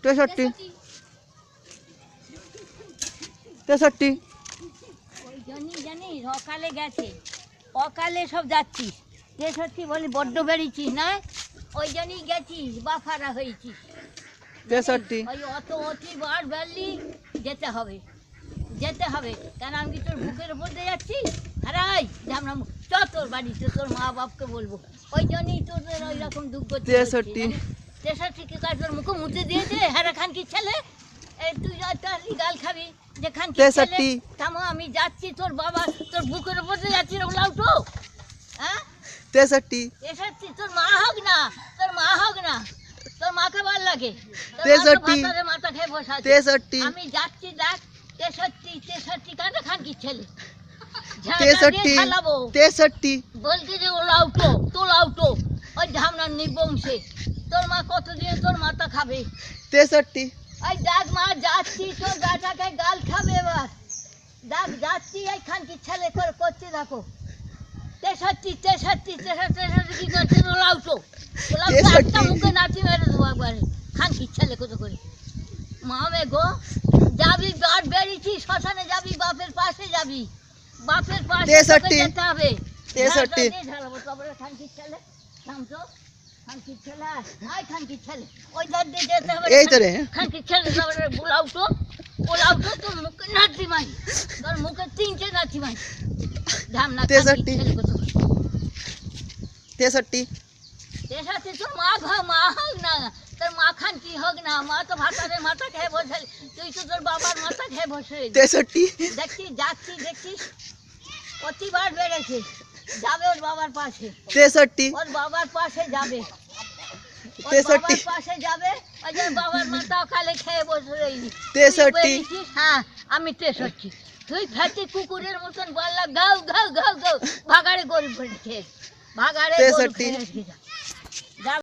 63 63 ওই জন্যই জানিস অকালে গেছে, অকালে সব যাচ্ছিস। 63 বলি বড্ড বেরিয়েছিস না, ওই জন্যই গেছিস বাফারা হয়েছিস। 63 ওই অত অতিবার বেরলি, যেতে হবে যেতে হবে, কেন আমি তোর বুকের উপর দিয়ে যাচ্ছি। হারাই ঝামনা চ তোর বাড়িতে, তোর মা বাপকে বলবো। ওই জন্যই তোদের ওই রকম দুঃখ। 63 63 কি কাজ তোর মুখে মুতে দিয়েছে হারা খান কি ছেলে? এই তুই গাল খাবি যে খান কি ছেলে? 63 থামো, আমি যাচ্ছি তোর বাবা, তোর বুকের উপর দিয়ে যাচ্ছি রে লাউটো। হ্যাঁ 63 63 তোর মা হোক না, তোর মা হোক না, তোর মাকে ভাল লাগে। 63 মাথা খেয়ে বসে আছে। 63 আমি যাচ্ছি দেখ। 63 কাঁটা খান কি ছেলে? 63 বলছি যে ও লাউটো, তো লাউটো ওই ঝামনার নিবংশে। তোর মা কতদিন তোর মাথা খাবে? 63 ওই দেখ মা যাচ্ছি, তোর গাটাকে গাল খাবে এবার। দেখ যাচ্ছি, এই খানকি ছেলে করে করছে দেখো। 63 কি করছে? ও লাউটো, ও লাউটো একটা মুখে নাচি মেরে দেবো একবারে। খানকি ছেলে কত করে মামে গো। যাবি বাট বেরিয়েছি, শ্মশানে যাবি, বাপের পাশে যাবি, বাপের পাশে তোকে যেতে হবে। 63 ঝাড়াবো তারপরে খানকির ছেলে নামতো। খানকির ছেলে আয়, খানকির ছেলে ওই ধার দিয়ে যেতে হবে। এই তো রে। খানকির ছেলে তারপরে বুলাউটো, ওলাউটো তোর মুখে নাচি মাই, তোর মুখে 3টে নাচি মাই। ধামনা 63 ছেলে কত 63 তোর মা মা হোক না, তোর মা খান কি হোক না, মা তো ভাতারে মাথা খেয়ে বসে, তুই তো তোর বাবার মাথা খেয়ে বসে। 63 দেখছিস যাচ্ছি, দেখছিস প্রতিবার বেড়েছে, যাবে ওর বাবার পাশে, 63 ওর বাবার পাশে যাবে, ওর 63 বাবার পাশে যাবে। ওই যে বাবার মাথা কালে খেয়ে বসে রইলি। 63 হ্যাঁ আমি 63। তুই ফেটি কুকুরের মতন বললা গাও গাও গাও গাও, ভাগাড়ে গরু খেয়ে, ভাগাড়ে গরু 63 খেয়ে